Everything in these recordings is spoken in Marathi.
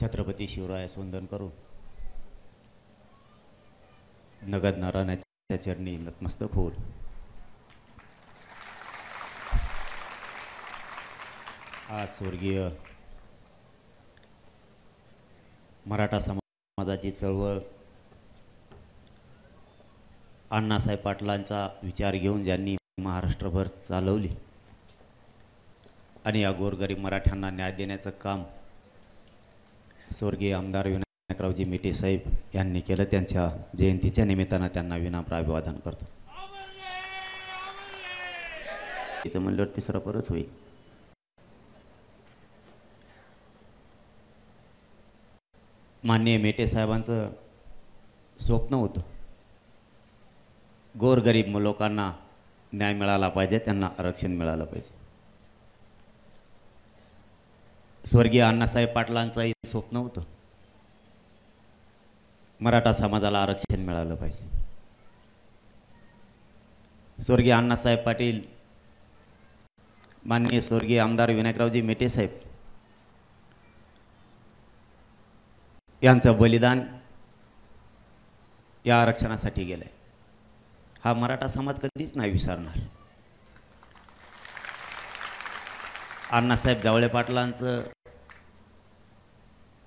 छत्रपती शिवरायास वंदन करून नगद नारायणाच्या चरणी नतमस्तक होऊन आज स्वर्गीय मराठा समाजाची चळवळ अण्णासाहेब पाटलांचा विचार घेऊन ज्यांनी महाराष्ट्रभर चालवली आणि या गोरगरीब मराठ्यांना न्याय देण्याचं काम स्वर्गीय आमदार विनायकरावजी मेटे साहेब यांनी केलं, त्यांच्या जयंतीच्या निमित्तानं त्यांना विनम्र अभिवादन करतो. तिचं म्हणल्यावर तिसरा परत होईल. माननीय मेटे साहेबांचं स्वप्न होतं गोरगरीब लोकांना न्याय मिळाला पाहिजे, त्यांना आरक्षण मिळालं पाहिजे. स्वर्गीय अण्णासाहेब पाटलांचंही स्वप्न होतं मराठा समाजाला आरक्षण मिळालं पाहिजे. स्वर्गीय अण्णासाहेब पाटील, माननीय स्वर्गीय आमदार विनायकरावजी मेटे साहेब यांचं बलिदान या आरक्षणासाठी गेलंय. हा मराठा समाज कधीच नाही विसरणार. अण्णासाहेब जावळे पाटलांचं,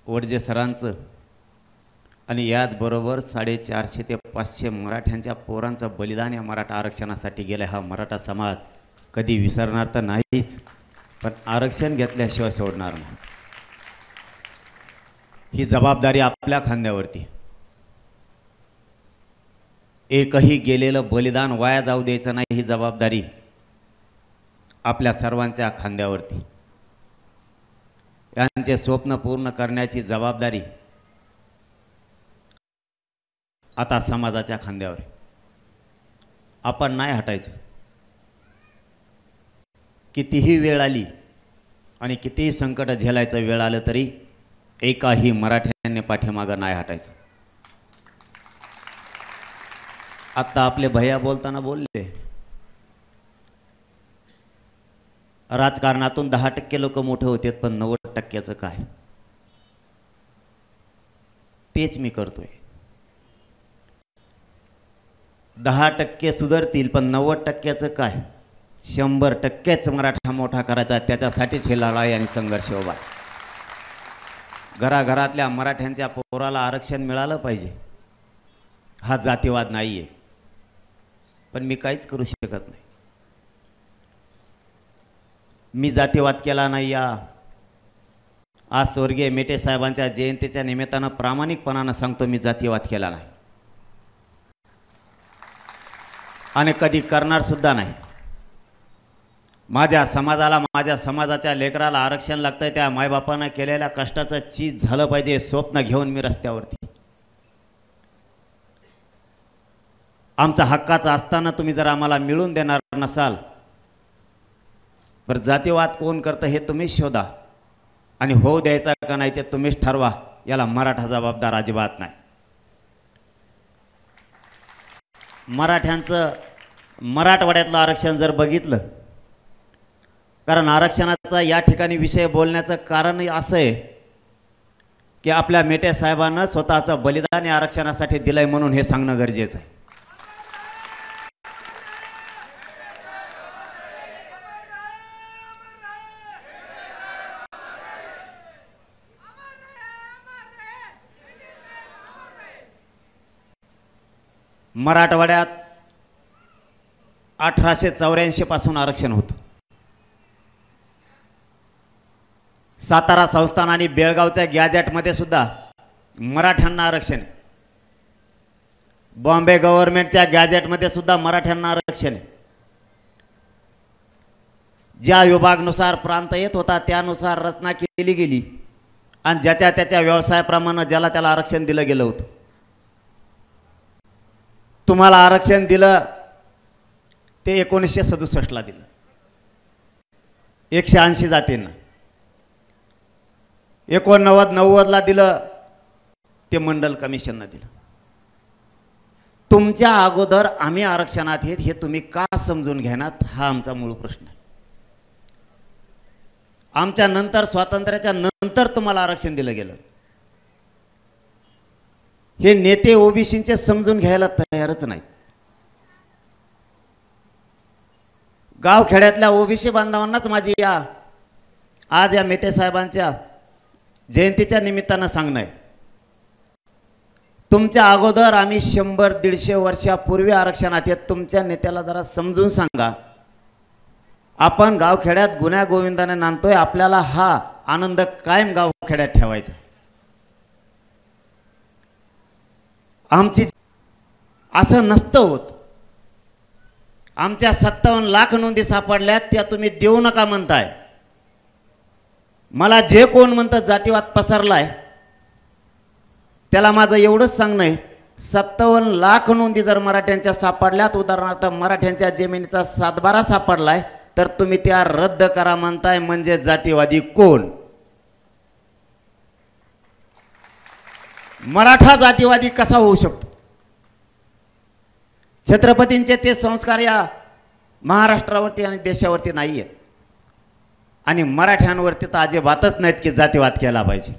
वडजे सरांचं आणि याचबरोबर 450 ते 500 मराठ्यांच्या पोरांचं बलिदान या मराठा आरक्षणासाठी गेलं. हा मराठा समाज कधी विसरणार तर नाहीच, पण आरक्षण घेतल्याशिवाय सोडणार नाही. ही जबाबदारी आपल्या खांद्यावरती. एकही गेलेलं बलिदान वाया जाऊ द्यायचं नाही, ही जबाबदारी आपल्या सर्वांच्या खांद्यावरती. यांचे स्वप्न पूर्ण करण्याची जबाबदारी आता समाजाच्या खांद्यावर आहे. आपण नाही हटायचं. कितीही वेळ आली आणि कितीही संकट झेलायचं वेळ आलं तरी एकाही मराठ्याने पाठीमागं नाही हटायचं. आता आपले भैया बोलताना बोलले, राजकारणातून 10% लोक मोठे होतात, पण 90%चं काय? तेच मी करतोय. 10% सुधारतील, पण 90%चं काय? 100%च मराठा मोठा करायचा, त्याच्यासाठीच हे लढाई आणि संघर्ष उभा. घराघरातल्या मराठ्यांच्या पोराला आरक्षण मिळालं पाहिजे. हा जातीवाद नाही आहे, पण मी काहीच करू शकत नाही. मी जातीवाद केला नाही. या आज स्वर्गीय मेटे साहेबांच्या जयंतीच्या निमित्तानं प्रामाणिकपणानं सांगतो, मी जातीवाद केला नाही आणि कधी करणार सुद्धा नाही. माझ्या समाजाला, माझ्या समाजाच्या लेकराला आरक्षण लागतंय, त्या मायबापानं केलेल्या कष्टाचं चीज झालं पाहिजे. स्वप्न घेऊन मी रस्त्यावरती. आमचा हक्काचा असताना तुम्ही जर आम्हाला मिळून देणार नसाल, पर जातीवाद कोण करतं हे तुम्हीच शोधा आणि होऊ द्यायचा का नाही ते तुम्हीच ठरवा. याला मराठा जबाबदार अजिबात नाही. मराठ्यांचं मराठवाड्यातलं आरक्षण जर बघितलं, कारण आरक्षणाचा या ठिकाणी विषय बोलण्याचं कारण असं आहे की आपल्या मेटे साहेबांना स्वतःचं बलिदान या आरक्षणासाठी दिलंय, म्हणून हे सांगणं गरजेचं आहे. मराठवाड्यात 1884 पासून आरक्षण होतं. सातारा संस्थान आणि बेळगावच्या गॅजेटमध्ये सुद्धा मराठ्यांना आरक्षण आहे. बॉम्बे गव्हर्नमेंटच्या गॅजेटमध्ये सुद्धा मराठ्यांना आरक्षण आहे. ज्या विभागानुसार प्रांत येत होता त्यानुसार रचना केली गेली आणि ज्याच्या त्याच्या व्यवसायाप्रमाणे ज्याला त्याला आरक्षण दिलं गेलं होतं. तुम्हाला आरक्षण दिलं ते 1967 ला दिलं 180 जातींना. 89-90 ला दिलं ते मंडल कमिशननं दिलं. तुमच्या अगोदर आम्ही आरक्षणात आहेत हे तुम्ही का समजून घेणार, हा आमचा मूळ प्रश्न आहे. आमच्या नंतर, स्वातंत्र्याच्या नंतर तुम्हाला आरक्षण दिलं गेलं. हे नेते ओबीसींचे समजून घ्यायला तयारच नाही. गावखेड्यातल्या ओबीसी बांधवांनाच माझी आज या मेटे साहेबांच्या जयंतीच्या निमित्तानं सांगणं आहे, तुमच्या अगोदर आम्ही 100-150 वर्षापूर्वी आरक्षणात येत. तुमच्या नेत्याला जरा समजून सांगा, आपण गावखेड्यात गुन्ह्या गोविंदाने नांदतोय, आपल्याला हा आनंद कायम गावखेड्यात ठेवायचा. आमची असं नसतं होत. आमच्या 57 लाख नोंदी सापडल्यात, त्या तुम्ही देऊ नका म्हणताय. मला जे कोण म्हणतं जातीवाद पसरलाय त्याला माझं एवढंच सांगणं आहे, 57 लाख नोंदी जर मराठ्यांच्या सापडल्यात, उदाहरणार्थ मराठ्यांच्या जमिनीचा 7/12 सापडलाय, तर तुम्ही त्या रद्द करा म्हणताय. म्हणजे जातीवादी कोण? मराठा जातीवादी कसा होऊ शकतो? छत्रपतींचे ते संस्कार या महाराष्ट्रावरती आणि देशावरती नाही आहेत, आणि मराठ्यांवरती तर अजिबातच नाहीत की जातीवाद केला पाहिजे.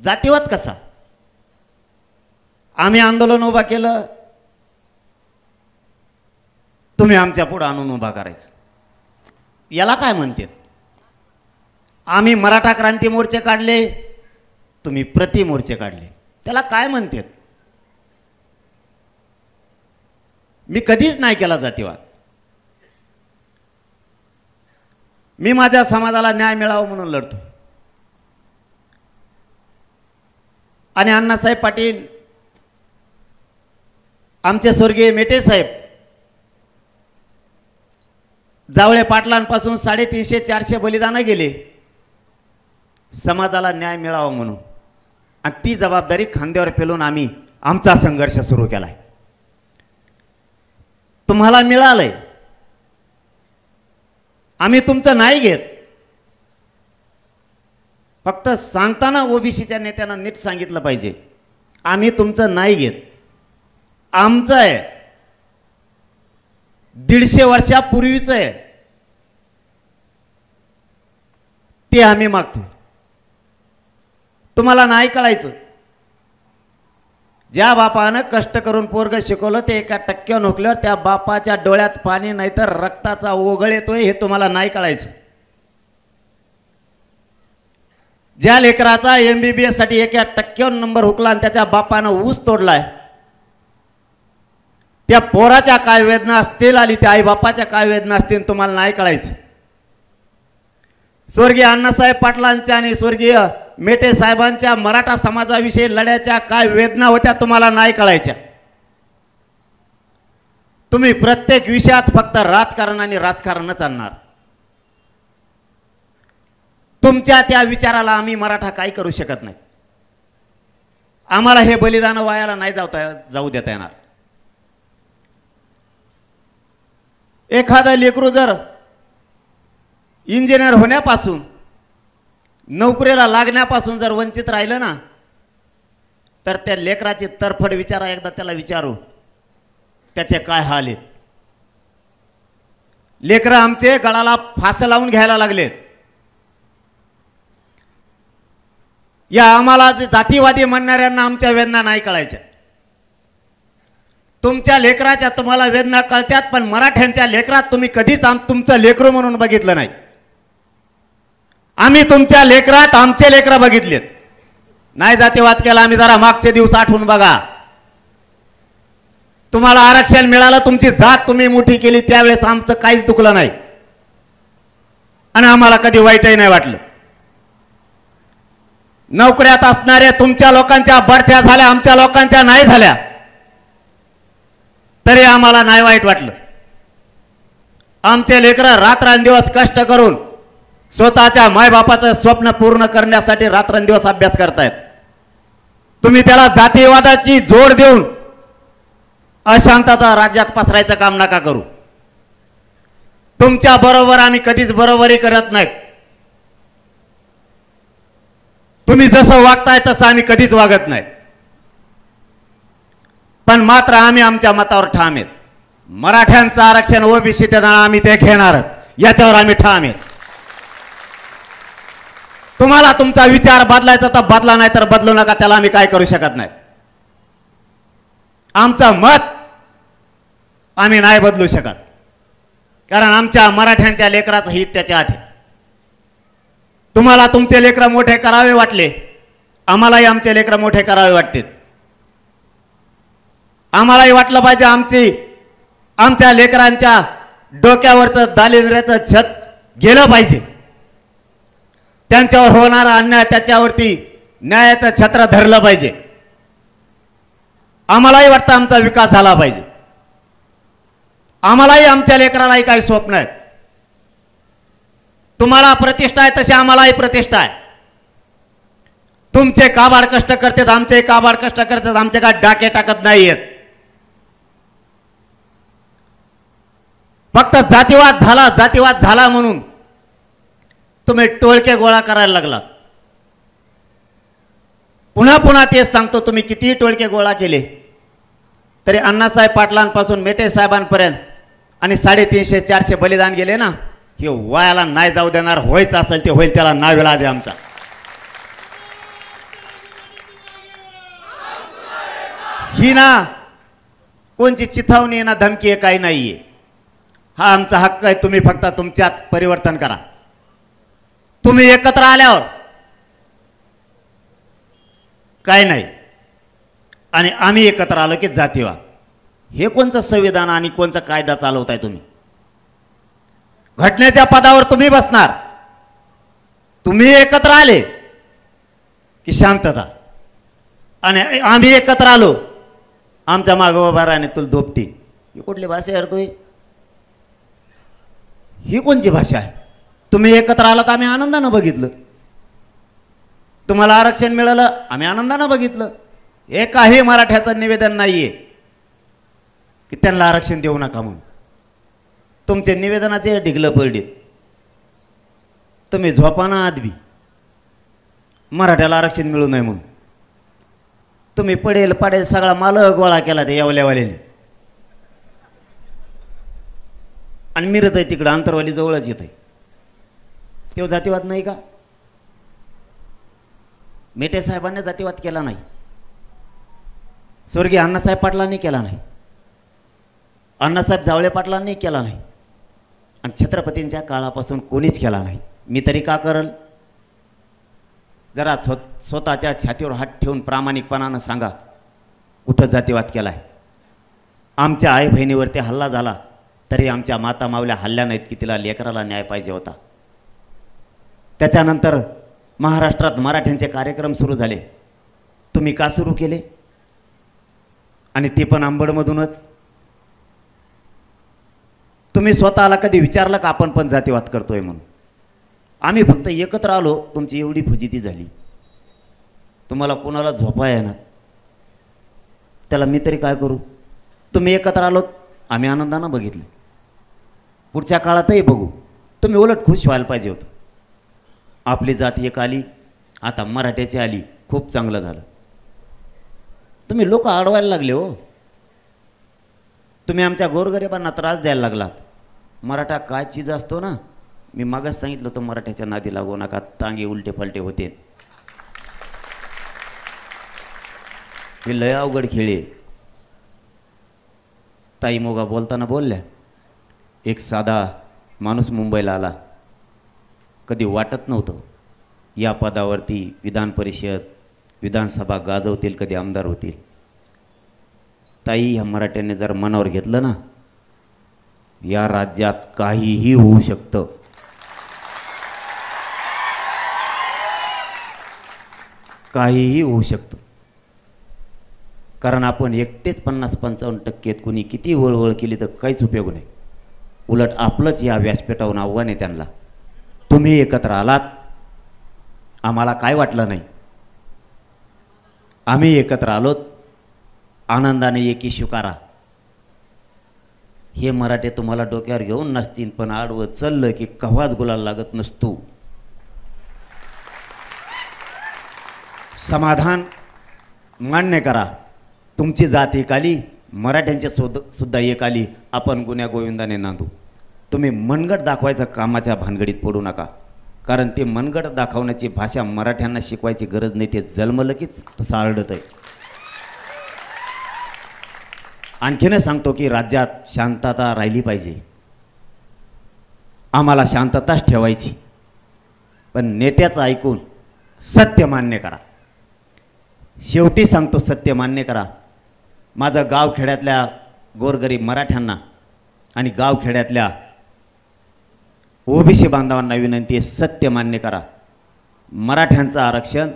जातीवाद कसा? आम्ही आंदोलन उभा केलं, तुम्ही आमच्या पुढे आणून उभा करायचं, याला काय म्हणतात? आम्ही मराठा क्रांती मोर्चे काढले, तुम्ही प्रति मोर्चे काढले, त्याला काय म्हणतात? मी कधीच नाही केला जातीवाद. मी माझ्या समाजाला न्याय मिळावा म्हणून लढतो. आणि अण्णासाहेब पाटील, आमचे स्वर्गीय मेटे साहेब, जावळे पाटलांपासून 350-400 बलिदानं गेले समाजाला न्याय मिळावा म्हणून, आणि ती जबाबदारी खांद्यावर पेलून आम्ही आमचा संघर्ष सुरू केलाय. तुम्हाला मिळालंय, आम्ही तुमचं नाही घेत. फक्त सांगताना ओबीसीच्या नेत्यांना नीट सांगितलं पाहिजे, आम्ही तुमचं नाही घेत, आमचं आहे, 150 वर्षापूर्वीचं आहे, ते आम्ही मागतो. तुम्हाला नाही कळायचं. ज्या बापानं कष्ट करून पोरग शिकवलं ते 1% नोकल्यावर त्या बापाच्या डोळ्यात पाणी नाही तर रक्ताचा ओघळ येतोय, हे तुम्हाला नाही कळायचं. ज्या लेकराचा MBBS साठी 1% नंबर हुकला आणि त्याच्या बापानं ऊस तोडलाय, त्या पोराच्या काय वेदना असतील आणि त्या आई बापाच्या काय वेदना असतील तुम्हाला नाही कळायचं. स्वर्गीय अण्णासाहेब पाटलांच्या आणि स्वर्गीय मेटे साहेबांच्या मराठा समाजाविषयी लढ्याच्या काय वेदना होत्या तुम्हाला नाही कळायच्या. तुम्ही प्रत्येक विषयात फक्त राजकारण आणि राजकारणच आणणार. तुमच्या त्या विचाराला आम्ही मराठा काही करू शकत नाही. आम्हाला हे बलिदान वायाला नाही जाऊ देता येणार. एखादा लेकरू जर इंजिनियर होण्यापासून, नोकरीला लागण्यापासून जर वंचित राहिलं ना, तर त्या लेकराची तरफड विचारा, एकदा त्याला विचारू त्याचे काय हाल आहेत. लेकरं आमचे गळाला फास लावून घ्यायला लागलेत. या आम्हाला जातीवादी म्हणणाऱ्यांना आमच्या वेदना नाही कळायच्या. तुमच्या लेकराच्या तुम्हाला वेदना कळतात, पण मराठ्यांच्या लेकरात तुम्ही कधीच तुमचं लेकरू म्हणून बघितलं नाही. आम्ही तुमच्या लेकरात आमचे लेकरं बघितलेत. नाही जातीवाद केला आम्ही. जरा मागचे दिवस आठवून बघा. तुम्हाला आरक्षण मिळालं, तुमची जात तुम्ही मोठी केली, त्यावेळेस आमचं काहीच दुखलं नाही आणि आम्हाला कधी वाईटही नाही वाटलं. नोकऱ्यात असणाऱ्या तुमच्या लोकांच्या बढत्या झाल्या, आमच्या लोकांच्या नाही झाल्या, तरी आम्हाला नाही वाईट वाटलं. आमचे लेकरं रात्रंदिवस कष्ट करून स्वतःच्या मायबापाचं स्वप्न पूर्ण करण्यासाठी रात्रंदिवस अभ्यास करतायत. तुम्ही त्याला जातीवादाची जोड देऊन अशांतता राज्यात पसरायचं काम नका करू. तुमच्या बरोबर आम्ही कधीच बरोबरी करत नाही. तुम्ही जसं वागताय तसं आम्ही कधीच वागत नाही. पण मात्र आम्ही आमच्या मतावर ठाम आहेत. मराठ्यांचं आरक्षण ओबीसी देताना आम्ही ते घेणारच, याच्यावर आम्ही ठाम आहेत. तुम्हाला तुमचा विचार बदलायचा तर बदला, नाही तर बदलू नका, त्याला आम्ही काय करू शकत नाही. आमचं मत आम्ही नाही बदलू शकत, कारण आमच्या मराठ्यांच्या लेकराचं हित त्याच्या आधी. तुम्हाला तुमचे लेकरं मोठे करावे वाटले, आम्हालाही आमचे लेकरं मोठे करावे वाटते. आम्हालाही वाटलं पाहिजे आमच्या लेकरांच्या डोक्यावरचं दारिद्र्याचं छत गेलं पाहिजे. त्यांच्यावर होणारा अन्याय त्याच्यावरती न्यायाचं छत्र धरलं पाहिजे. आम्हालाही वाटतं आमचा विकास झाला पाहिजे. आम्हालाही आमच्या लेकरालाही काही स्वप्न आहेत. तुम्हाला प्रतिष्ठा आहे तशी आम्हालाही प्रतिष्ठा आहे. तुमचे काबाड कष्ट करतात, आमचे काबाड कष्ट करतात, आमचे काय डाके टाकत नाहीयेत. फक्त जातीवाद झाला म्हणून तुम्ही टोळके गोळा करायला लागला. पुन्हा तेच सांगतो, तुम्ही कितीही टोळके गोळा केले तरी अण्णासाहेब पाटलांपासून मेटे साहेबांपर्यंत आणि 350-400 बलिदान गेले ना, हे वायाला नाही जाऊ देणार. व्हायचं असेल ते होईल, त्याला नाविलाज आहे आमचा. ही ना कोणची चिथावणी ना धमकी आहे, काही नाहीये. हा आमचा हक्क आहे. तुम्ही फक्त तुमच्यात परिवर्तन करा. तुम्ही एकत्र आल्यावर काय नाही, आणि आम्ही एकत्र आलो की जातीवाद. हे कोणचं संविधान आणि कोणचा कायदा चालवताय तुम्ही? घटनेच्या पदावर तुम्ही बसणार. तुम्ही एकत्र आले की शांतता, आणि आम्ही एकत्र आलो आमच्या मागं उभा राहणे तुला धोपटी. ही कुठली भाषा यार तुही? ही कोणची भाषा आहे? तुम्ही एकत्र आलात, आम्ही आनंदानं बघितलं. तुम्हाला आरक्षण मिळालं, आम्ही आनंदानं बघितलं. हे काही मराठ्याचं निवेदन नाहीये की त्यांना आरक्षण देऊ नका म्हणून. तुमचे निवेदनाचे ढिगलं पडलीत. तुम्ही झोपाना आदबी मराठ्याला आरक्षण मिळू नये म्हणून तुम्ही पडेल सगळा माल गोळा केला ते येवल्यावाल्याने, आणि मिरत आहे तिकडं अंतरवाली जवळच येत आहे. तेव्हा जातीवाद नाही का? मेटे साहेबांनी जातीवाद केला नाही, स्वर्गीय अण्णासाहेब पाटलांनी केला नाही, अण्णासाहेब जावळे पाटलांनी केला नाही, आणि छत्रपतींच्या काळापासून कोणीच केला नाही. मी तरी का करल? जरा स्वतःच्या छातीवर हात ठेवून प्रामाणिकपणानं सांगा, कुठं जातीवाद केला आहे? आमच्या आई बहिणीवरती हल्ला झाला तरी आमच्या माता मावल्या हल्ल्या नाहीत की तिला लेकराला न्याय पाहिजे होता. त्याच्यानंतर महाराष्ट्रात मराठ्यांचे कार्यक्रम सुरू झाले. तुम्ही का सुरू केले? आणि ते पण आंबडमधूनच. तुम्ही स्वतःला कधी विचारलं का आपण पण जातीवाद करतोय म्हणून? आम्ही फक्त एकत्र आलो, तुमची एवढी फजिती झाली. तुम्हाला कोणाला झोपा येणार, त्याला मी तरी काय करू? तुम्ही एकत्र आलोत, आम्ही आनंदानं बघितले. पुढच्या काळातही बघू. तुम्ही उलट खुश व्हायला पाहिजे होतं. आपली जात एक आली, आता मराठ्याची आली, खूप चांगलं झालं. तुम्ही लोक अडवायला लागले हो. तुम्ही आमच्या गोरगरिबांना त्रास द्यायला लागलात. मराठा काय चीज असतो ना, मी मागच सांगितलं होतं, मराठ्याच्या नादी लागू नका, तांगे उलटे फलटे होते. हे लय अवघड खेळे. ताई मोगा बोलताना बोलल्या, एक साधा माणूस मुंबईला आला, कधी वाटत नव्हतं या पदावरती विधान परिषद विधानसभा गाजवतील, कधी आमदार होतील. ताई, ह्या मराठ्यांनी जर मनावर घेतलं ना, या राज्यात काहीही होऊ शकतं. काहीही होऊ शकतं. कारण आपण एकटेच 50-55% आहेत. कुणी किती वळवळ केली तर काहीच उपयोग नाही. उलट आपलंच या व्यासपीठावरून आव्हान आहे त्यांना. तुम्ही एकत्र आलात, आम्हाला काय वाटलं नाही. आम्ही एकत्र आलोत, आनंदाने एकी स्वीकारा. हे मराठे तुम्हाला डोक्यावर घेऊन नसतील, पण आडवं चाललं की कव्हाच गुलाल लागत नसतो. समाधान मान्य करा. तुमची जात एक आली, मराठ्यांच्या सुद्धा एक आली. आपण गुन्ह्या गोविंदाने नांदू. तुम्ही मनगट दाखवायचं कामाच्या भानगडीत पडू नका. कारण ते मनगट दाखवण्याची भाषा मराठ्यांना शिकवायची गरज नाही, ते जन्मलं कीच तसं आरडत आहे. आणखीन सांगतो की राज्यात शांतता राहिली पाहिजे, आम्हाला शांतताच ठेवायची, पण नेत्याचं ऐकून सत्य मान्य करा. शेवटी सांगतो, सत्य मान्य करा. माझं गावखेड्यातल्या गोरगरीब मराठ्यांना आणि गावखेड्यातल्या ओबीसी बांधवांना विनंती आहे, सत्य मान्य करा. मराठ्यांचं आरक्षण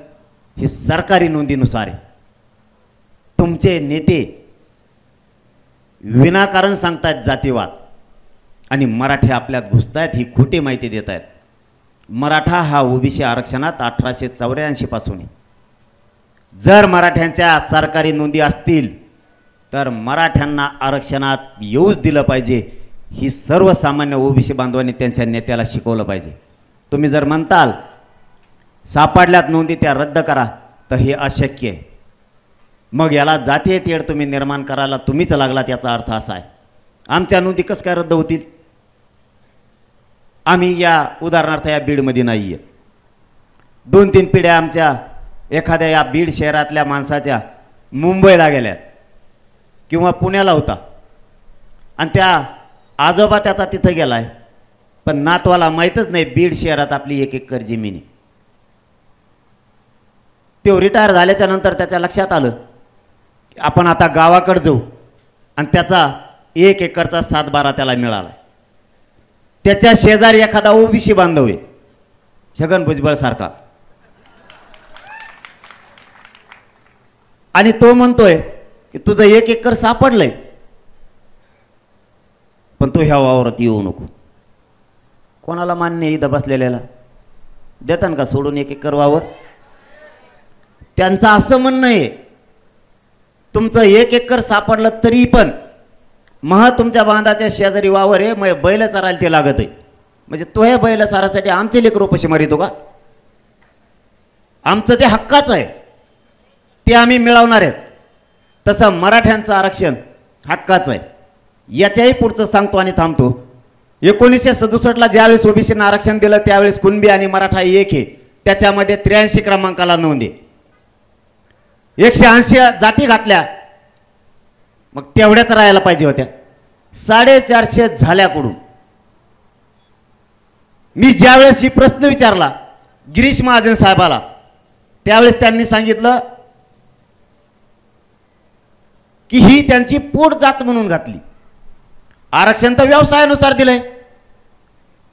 हे सरकारी नोंदीनुसार आहे. तुमचे नेते विनाकारण सांगतायत जातीवाद आणि मराठे आपल्यात घुसतायत, ही खोटी माहिती देत आहेत. मराठा हा ओबीसी आरक्षणात 1884 पासून आहे. जर मराठ्यांच्या सरकारी नोंदी असतील तर मराठ्यांना आरक्षणात येऊच दिलं पाहिजे, ही सर्वसामान्य ओबीसी बांधवांनी त्यांच्या नेत्याला शिकवलं पाहिजे. तुम्ही जर म्हणताल सापडल्यात नोंदी त्या रद्द करा, तर हे अशक्य आहे. मग याला जातीय तेढ तुम्ही निर्माण करायला तुम्हीच लागलात, याचा अर्थ असा आहे. आमच्या नोंदी कसं काय रद्द होतील? आम्ही या उदाहरणार्थ या बीडमध्ये नाही आहे. 2-3 पिढ्या आमच्या एखाद्या या बीड शहरातल्या माणसाच्या मुंबईला गेल्या किंवा पुण्याला होता आणि त्या आजोबा त्याचा तिथं गेलाय, पण नातवाला माहीतच नाही बीड शहरात आपली 1 एकर जमीन आहे. तो रिटायर झाल्याच्या नंतर त्याच्या लक्षात आलं की आपण आता गावाकडे जाऊ, आणि त्याचा 1 एकरचा 7-12 त्याला मिळाला. त्याच्या शेजारी एखादा ओबीसी बांधव आहे, छगन भुजबळ सारखा, आणि तो म्हणतोय की तुझं 1 एकर सापडलंय, पण तो ह्या वावरात येऊ नको. कोणाला मान्य इथं बसलेल्याला? देतान का सोडून 1 एकर वावर? त्यांचं असं म्हणणं आहे, तुमचं 1 एकर सापडलं तरी पण तुमच्या बांधाच्या शेजारी वावर आहे, मग बैल चरायला ते लागत आहे. म्हणजे तो हे बैल चारासाठी आमचे लेकरं उपाशी मारितो का? आमचं ते हक्काचं आहे, ते आम्ही मिळवणार आहेत. तसं मराठ्यांचं आरक्षण हक्काचं आहे. याच्याही पुढचं सांगतो आणि थांबतो. 1967ला ज्यावेळेस ओबीसीनं आरक्षण दिलं त्यावेळेस कुणबी आणि मराठा एक आहे, त्याच्यामध्ये 83 क्रमांकाला नोंद आहे. 180 जाती घातल्या, मग तेवढ्याच राहायला पाहिजे होत्या. 450 झाल्याकडून मी ज्यावेळेस ही प्रश्न विचारला गिरीश महाजन साहेबाला, त्यावेळेस त्यांनी सांगितलं की ही त्यांची पोट जात म्हणून घातली. आरक्षण तर व्यवसायानुसार दिलंय.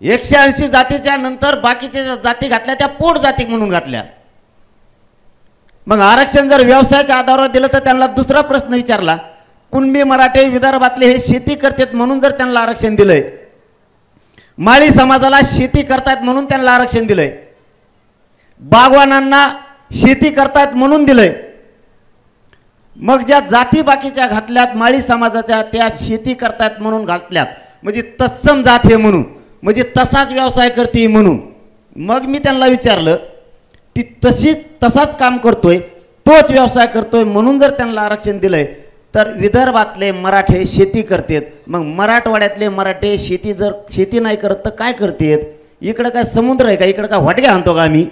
180 जातीच्या नंतर बाकीच्या जाती घातल्या त्या पोट जाती म्हणून घातल्या. मग आरक्षण जर व्यवसायाच्या आधारावर दिलं तर त्यांना दुसरा प्रश्न विचारला, कुणबी मराठे विदर्भातले हे शेती करतात म्हणून जर त्यांना आरक्षण दिलंय, माळी समाजाला शेती करतायत म्हणून त्यांना आरक्षण दिलंय, बागवानांना शेती करतायत म्हणून दिलंय, मग ज्या जाती बाकीच्या घातल्यात माळी समाजाच्या त्या शेती करतायत म्हणून घातल्यात, म्हणजे तत्सम जात हे म्हणून, म्हणजे तसाच व्यवसाय करते म्हणून. मग मी त्यांना विचारलं ती तसाच काम करतोय, तोच व्यवसाय करतोय म्हणून जर त्यांना आरक्षण दिलंय, तर विदर्भातले मराठे शेती करतात, मग मराठवाड्यातले मराठे शेती नाही करत तर काय करतात? इकडं काय समुद्र आहे का? इकडं काय वाटग्या आणतो का आम्ही?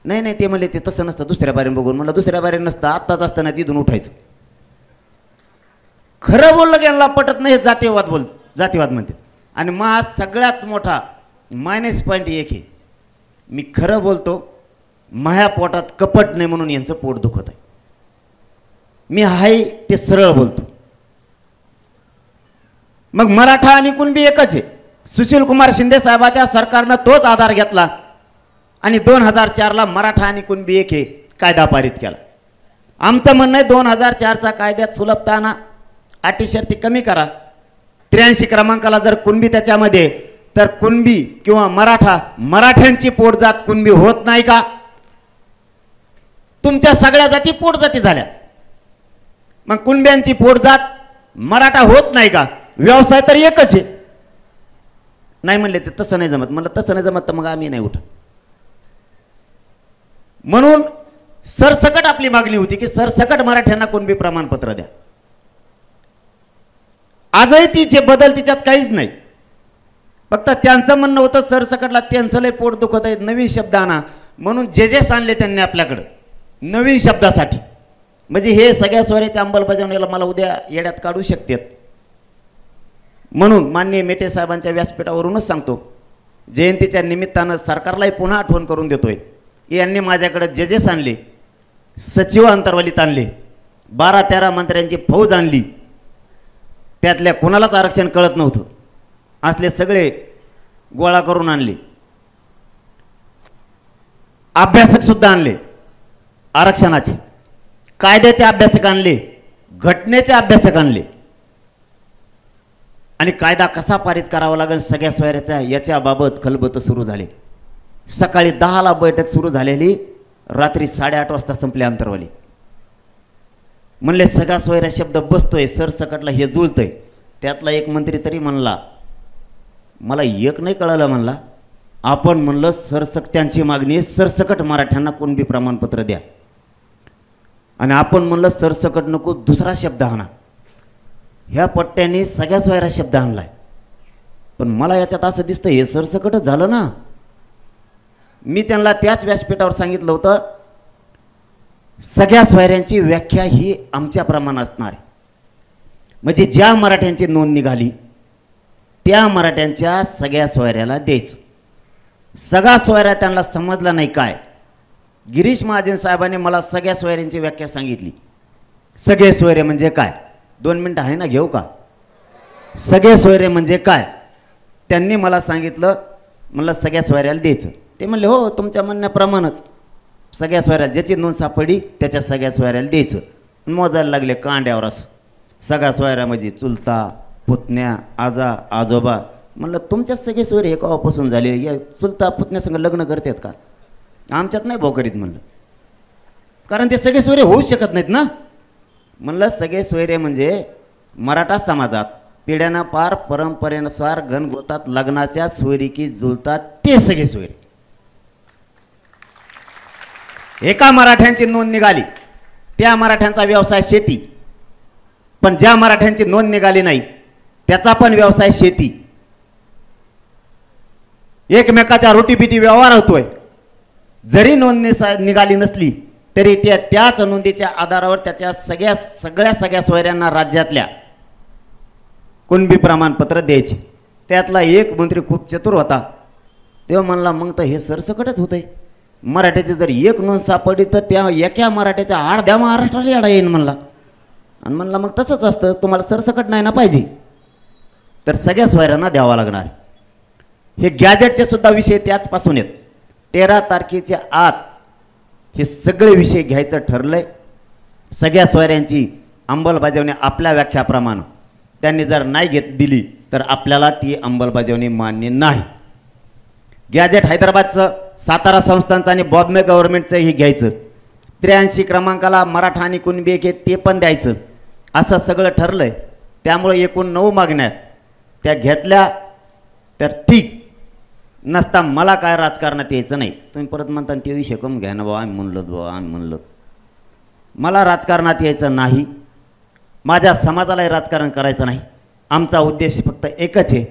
नाही ते म्हणले ते तसं नसतं, दुसऱ्या बारीन बघून. म्हणलं दुसऱ्या बारीन नसतं, आत्ताच असताना तिथून उठायचं. खरं बोललं की यांना पटत नाही, हे जातीवाद म्हणतात. आणि मग सगळ्यात मोठा मायनस पॉईंट एक आहे, मी खरं बोलतो, माझ्या पोटात कपट नाही म्हणून यांचं पोट दुखत आहे. मी आहे ते सरळ बोलतो. मग मराठा आणि कुणबी एकच आहे. सुशील कुमार शिंदे साहेबाच्या सरकारनं तोच आधार घेतला आणि 2004ला मराठा आणि कुणबी एक हे कायदा पारित केला. आमचं म्हणणं आहे 2004चा कायद्यात सुलभता आणा, अटी शर्ती कमी करा. 83 क्रमांकाला जर कुणबी त्याच्यामध्ये, तर कुणबी किंवा मराठ्यांची पोटजात कुणबी होत नाही का? तुमच्या सगळ्या जाती पोटजाती झाल्या, मग कुणब्यांची पोटजात मराठा होत नाही का? व्यवसाय तर एकच आहे. नाही म्हणले ते तसं नाही जमत. म्हणलं तसं नाही जमत तर मग आम्ही नाही उठत. म्हणून सरसकट आपली मागणी होती की सरसकट मराठ्यांना कुणबी प्रमाणपत्र द्या. आजही ती जे बदल तिच्यात काहीच नाही. फक्त त्यांचं म्हणणं होतं सरसकटला त्यांचं लय पोट दुखत आहे, नवीन शब्द आणा म्हणून जे जे आणले त्यांनी आपल्याकडं नवीन शब्दासाठी. म्हणजे हे सगळ्या सोयऱ्याच्या अंमलबजावणीला मला उद्या येड्यात काढू शकतात. म्हणून माननीय मेटे साहेबांच्या व्यासपीठावरूनच सांगतो, जयंतीच्या निमित्तानं सरकारलाही पुन्हा आठवण करून देतोय, यांनी माझ्याकडे जे जे आणले, सचिव अंतर्वालीत आणले, 12-13 मंत्र्यांची फौज आणली, त्यातल्या कोणालाच आरक्षण कळत नव्हतं असले सगळे गोळा करून आणले. अभ्यासक सुद्धा आणले आरक्षणाचे, कायद्याचे अभ्यासक आणले, घटनेचे अभ्यासक आणले आणि कायदा कसा पारित करावा लागेल सगळ्या सोयऱ्याच्या याच्याबाबत खलबत सुरू झाले. सकाळी 10ला बैठक सुरू झालेली, रात्री 8:30 वाजता संपले अंतर्वाली. म्हणले सगळा सोयऱ्या शब्द बसतोय, सरसकटला हे जुळतंय. त्यातला एक मंत्री तरी म्हणला, मला एक नाही कळलं, म्हणला आपण म्हणलं सरसकट्यांची मागणी सरसकट मराठ्यांना कुणबी प्रमाणपत्र द्या, आणि आपण म्हणलं सरसकट नको दुसरा शब्द आणा. ह्या पट्ट्यांनी सगळ्या सोयरा शब्द आणलाय. पण मला याच्यात असं दिसतं हे सरसकटच झालं ना. मी त्यांना त्याच व्यासपीठावर सांगितलं होतं, सगळ्या सोयऱ्यांची व्याख्या ही आमच्याप्रमाणे असणार आहे. म्हणजे ज्या मराठ्यांची नोंद निघाली त्या मराठ्यांच्या सगळ्या सोयऱ्याला द्यायचं. सगळा सोयऱ्या त्यांना समजला नाही काय. गिरीश महाजन साहेबांनी मला सगळ्या सोयऱ्यांची व्याख्या सांगितली. सगळे सोयरे म्हणजे काय, 2 मिनटं आहे ना, घेऊ का? सगळे सोयरे म्हणजे काय त्यांनी मला सांगितलं. म्हणलं सगळ्या सोयऱ्याला द्यायचं. ते म्हणले हो तुमच्या म्हणण्याप्रमाणेच सगळ्या सोयऱ्याला ज्याची नोंद सापडली त्याच्या सगळ्या सोयऱ्याला द्यायचं. मोजायला लागले कांड्यावर असं सगळ्या सोयऱ्या म्हणजे चुलता, पुतण्या, आजा, आजोबा. म्हणलं तुमच्याच सगळे सोयरे हे केव्हापासून झाले, या चुलता पुतण्यासंग लग्न करतात का? आमच्यात नाही भाऊ करीत म्हणलं, कारण ते सगळे सोयरे होऊ शकत नाहीत ना. म्हणलं सगळे सोयरे म्हणजे मराठा समाजात पिढ्यानं पार परंपरेनुसार घनगोतात लग्नाच्या सोयरीकी जुळतात ते सगळे सोयरे. एका मराठ्यांची नोंद निघाली त्या मराठ्यांचा व्यवसाय शेती, पण ज्या मराठ्यांची नोंद निघाली नाही त्याचा पण व्यवसाय शेती. एकमेकाच्या रोटीपिटी व्यवहार होतोय. जरी नोंद निघाली नसली तरी त्याच नोंदीच्या आधारावर त्याच्या सगळ्या सोयऱ्यांना राज्यातल्या कुणबी प्रमाणपत्र द्यायचे. त्यातला एक मंत्री खूप चतुर होता. तेव्हा म्हणला मग तर हे सरसकटच होतंय. मराठ्याची जर एक नोंद सापडली तर त्या एका मराठ्याच्या अर्ध्या महाराष्ट्राला येडा येईन म्हणला. आणि म्हणला मग तसंच असतं, तुम्हाला सरसकट नाही ना पाहिजे तर सगळ्या सोयऱ्यांना द्यावा लागणार. हे गॅजेटचे सुद्धा विषय त्याचपासून आहेत. 13 तारखेच्या आत हे सगळे विषय घ्यायचं ठरलंय. सगळ्या सोयऱ्यांची अंमलबजावणी आपल्या व्याख्याप्रमाणे त्यांनी जर नाही दिली तर आपल्याला ती अंमलबजावणी मान्य नाही. गॅजेट हैदराबादचं, सातारा संस्थांचं आणि बॉम्बे गव्हर्नमेंटचं हे घ्यायचं. 83 क्रमांकाला मराठा आणि कुणबी एक ते पण द्यायचं असं सगळं ठरलंय. त्यामुळे एकूण 9 मागण्यात त्या घेतल्या तर ठीक नसता मला काय राजकारणात यायचं नाही. तुम्ही परत म्हणता ते विषय कम घ्या ना बाबा, आम्ही म्हणलो मला राजकारणात यायचं नाही. माझ्या समाजालाही राजकारण करायचं नाही. आमचा उद्देश फक्त एकच आहे,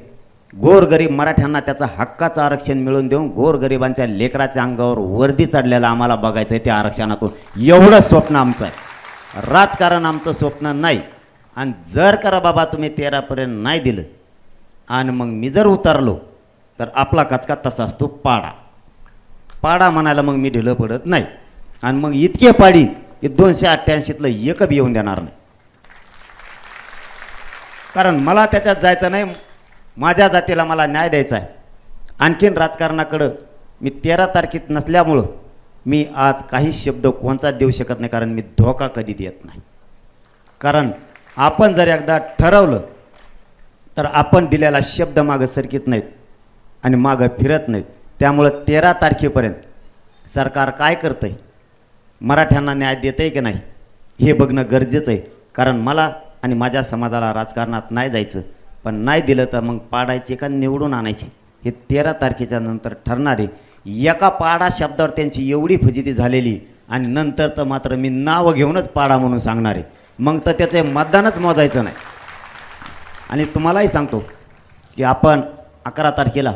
गोरगरीब मराठ्यांना त्याचं हक्काचं आरक्षण मिळवून देऊन गोरगरिबांच्या लेकराच्या अंगावर वर्दी चढलेला आम्हाला बघायचं आहे त्या आरक्षणातून. एवढं स्वप्न आमचं आहे, राजकारण आमचं स्वप्न नाही. आणि जर करा बाबा तुम्ही 13पर्यंत नाही दिलं आणि मग मी जर उतरलो तर आपला कचका तसा असतो पाडा म्हणायला मग मी ढिलं पडत नाही. आणि मग इतके पाडी की 288तलं एक बी येऊन देणार नाही. कारण मला त्याच्यात जायचं नाही. माझ्या जातीला मला न्याय द्यायचा आहे. आणखीन राजकारणाकडं मी 13 तारखेत नसल्यामुळं मी आज काही शब्द कोणचा देऊ शकत नाही, कारण मी धोका कधी देत नाही. कारण आपण जर एकदा ठरवलं तर आपण दिलेला शब्द मागं सरकीत नाहीत आणि मागं फिरत नाहीत. त्यामुळं 13 तारखेपर्यंत सरकार काय करतंय, मराठ्यांना न्याय देतंय की नाही हे बघणं गरजेचं आहे. कारण मला आणि माझ्या समाजाला राजकारणात नाही जायचं, पण नाही दिलं तर मग पाडायचे का निवडून आणायचे हे 13 तारखेच्या नंतर ठरणार आहे. एका पाडा शब्दावर त्यांची एवढी फजिती झालेली आणि नंतर तर मात्र मी नाव घेऊनच पाडा म्हणून सांगणार आहे. मग तर त्याचे मतदानच मोजायचं नाही. आणि तुम्हालाही सांगतो की आपण 11 तारखेला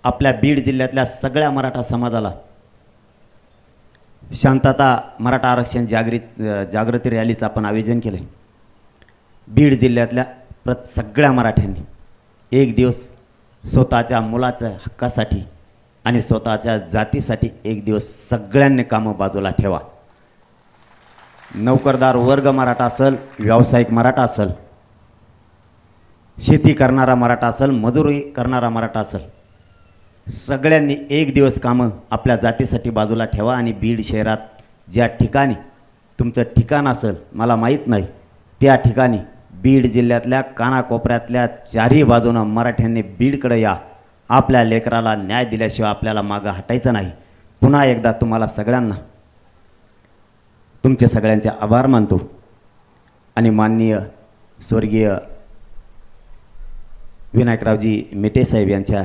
आपल्या बीड जिल्ह्यातल्या सगळ्या मराठा समाजाला शांतता मराठा आरक्षण जागृती रॅलीचं आपण आयोजन केलं. बीड जिल्ह्यातल्या सगळ्या मराठ्यांनी एक दिवस स्वतःच्या मुलाच्या हक्कासाठी आणि स्वतःच्या जातीसाठी एक दिवस सगळ्यांनी कामं बाजूला ठेवा. नोकरदार वर्ग मराठा असेल, व्यावसायिक मराठा असेल, शेती करणारा मराठा असेल, मजुरी करणारा मराठा असेल, सगळ्यांनी एक दिवस कामं आपल्या जातीसाठी बाजूला ठेवा. आणि बीड शहरात ज्या ठिकाणी तुमचं ठिकाण असेल, मला माहीत नाही, त्या ठिकाणी बीड जिल्ह्यातल्या कानाकोपऱ्यातल्या चारही बाजूनं मराठ्यांनी बीडकडे या. आपल्या लेकराला न्याय दिल्याशिवाय आपल्याला मागं हटायचं नाही. पुन्हा एकदा तुम्हाला सगळ्यांना तुमचे सगळ्यांचे आभार मानतो आणि माननीय स्वर्गीय विनायकरावजी मेटे साहेब यांच्या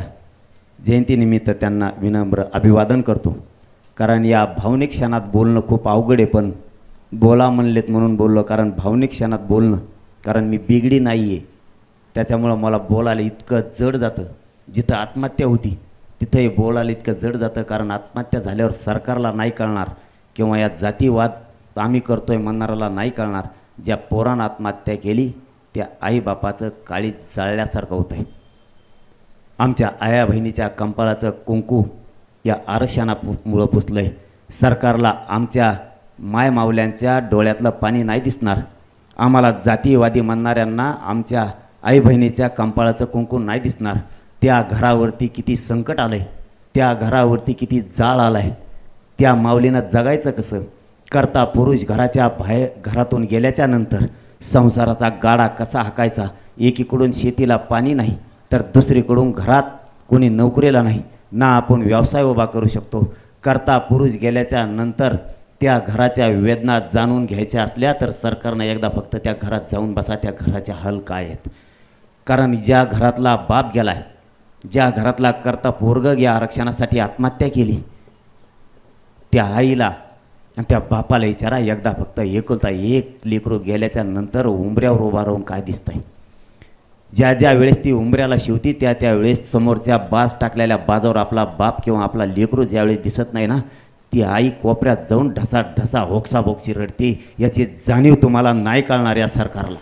जयंतीनिमित्त त्यांना विनम्र अभिवादन करतो. कारण या भावनिक क्षणात बोलणं खूप अवघड आहे, पण बोला म्हणलेत म्हणून बोललो. कारण भावनिक क्षणात बोलणं, कारण मी बिगडी नाही आहे, त्याच्यामुळं मला बोलायला इतकं जड जातं. जिथं आत्महत्या होती तिथंही बोलायला इतकं जड जातं. कारण आत्महत्या झाल्यावर सरकारला नाही कळणार किंवा या जातीवाद आम्ही करतोय म्हणणाऱ्याला नाही कळणार. ज्या पोरानं आत्महत्या केली त्या आईबापाचं काळीज जाळल्यासारखं होतं आहे. आमच्या आया बहिणीच्या कंपाळाचं कुंकू या आरक्षणामुळं पुसलं आहे. सरकारला आमच्या मायमावल्यांच्या डोळ्यातलं पाणी नाही दिसणार. आम्हाला जातीवादी म्हणणाऱ्यांना आमच्या आई बहिणीच्या कंपाळाचं कुंकू नाही दिसणार. त्या घरावरती किती संकट आलं आहे, त्या घरावरती किती जाळ आला आहे. त्या माऊलीनं जगायचं कसं? करता पुरुष घराच्या बाहेर घरातून गेल्याच्या नंतर संसाराचा गाडा कसा हाकायचा? एकीकडून शेतीला पाणी नाही तर दुसरीकडून घरात कोणी नोकरीला नाही, ना आपण व्यवसाय उभा करू शकतो. करता पुरुष गेल्याच्या नंतर त्या घराच्या वेदना जाणून घ्यायच्या असल्या तर सरकारनं एकदा फक्त त्या घरात जाऊन बसा, त्या घराच्या हाल काय आहेत. कारण ज्या घरातला बाप गेलाय, ज्या घरातला करता पोरगं या आरक्षणासाठी आत्महत्या केली, त्या आईला आणि त्या बापाला विचारा एकदा फक्त एकुलता एक लेकरू गेल्याच्या नंतर उंबऱ्यावर उभा राहून काय दिसतंय. ज्या ज्या वेळेस ती उंबऱ्याला शिवती त्या त्यावेळेस समोरच्या बाज टाकलेल्या बाजावर आपला बाप किंवा आपला लेकरू ज्यावेळेस दिसत नाही ना, ती आई कोपऱ्यात जाऊन ढसा ढसा होक्साबोक्सी रडते. याची जाणीव तुम्हाला नाही कळणार या सरकारला.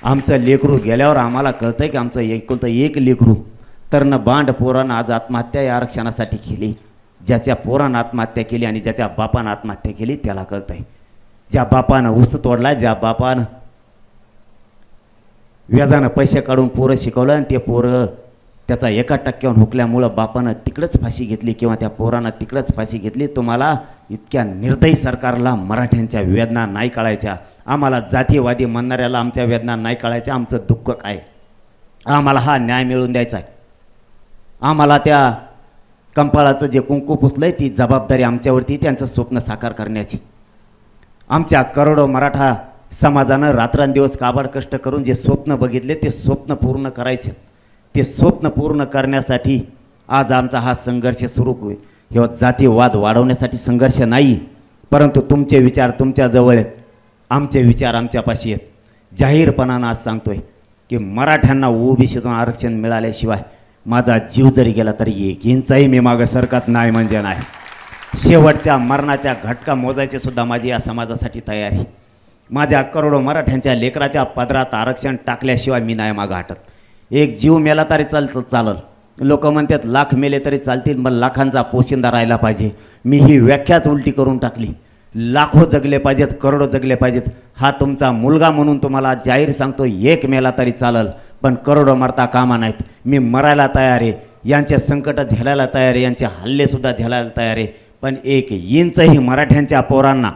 आमचं लेकरू गेल्यावर आम्हाला कळतंय की आमचं एकुलतं एक लेकरू तरण बांड पोरानं आज आत्महत्या या आरक्षणासाठी केली. ज्याच्या पोरानं आत्महत्या केली आणि ज्याच्या बापानं आत्महत्या केली त्याला कळतंय. ज्या बापानं ऊस तोडला, ज्या बापानं व्याजानं पैसे काढून पोरं शिकवलं आणि ते पोरं त्याचा 1% हुकल्यामुळं बापानं तिकडंच फाशी घेतली किंवा त्या पोरानं तिकडंच फाशी घेतली. तुम्हाला इतक्या निर्दयी सरकारला मराठ्यांच्या वेदना नाही कळायच्या. आम्हाला जातीवादी म्हणणाऱ्याला आमच्या वेदना नाही कळायच्या. आमचं दुःख काय, आम्हाला हा न्याय मिळवून द्यायचा आहे. आम्हाला त्या कंपाळाचं जे कुंकू पुसलं आहे ती जबाबदारी आमच्यावरती, त्यांचं स्वप्न साकार करण्याची. आमच्या करोडो मराठा समाजानं रात्रंदिवस काबाड कष्ट करून जे स्वप्न बघितले ते स्वप्न पूर्ण करायचे. ते स्वप्न पूर्ण करण्यासाठी आज आमचा हा संघर्ष सुरू होईल. हे जातीवाद वाढवण्यासाठी संघर्ष नाही, परंतु तुमचे विचार तुमच्याजवळ आहेत, आमचे विचार आमच्यापाशी आहेत. जाहीरपणानं आज सांगतोय की मराठ्यांना ओबीसीतून आरक्षण मिळाल्याशिवाय माझा जीव जरी गेला तरी एक इंचही मी मागं सरकत नाही म्हणजे नाही. शेवटच्या मरणाच्या घटका मोजायची सुद्धा माझी या समाजासाठी तयारी. माझ्या करोडो मराठ्यांच्या लेकराच्या पदरात आरक्षण टाकल्याशिवाय मी नाही मागं हटत. एक जीव मेला तरी चालल. लोक म्हणतात लाख मेले तरी चालतील, पण लाखांचा पोशिंदा राहिला पाहिजे. मी ही व्याख्याच उलटी करून टाकली. लाखो जगले पाहिजेत, करोडो जगले पाहिजेत. हा तुमचा मुलगा म्हणून तुम्हाला जाहीर सांगतो, एक मेला तरी चालल पण करोडो मरता कामा नाहीत. मी मरायला तयार आहे, यांचे संकट झेलायला तयार आहे, यांचे हल्लेसुद्धा झेलायला तयार आहे. पण एक इंचही मराठ्यांच्या पोरांना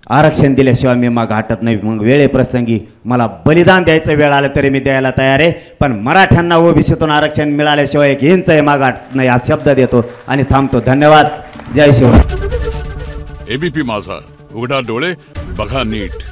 आरक्षण दिल्याशिवाय मी मागं हटत नाही. मग वेळेप्रसंगी मला बलिदान द्यायचं वेळ आलं तरी मी द्यायला तयार आहे, पण मराठ्यांना ओबीसीतून आरक्षण मिळाल्याशिवाय एक इंचही मागं हटत नाही हा शब्द देतो आणि थांबतो. धन्यवाद. जय शिवराय. एबीपी माझा, उघडा डोळे बघा नीट.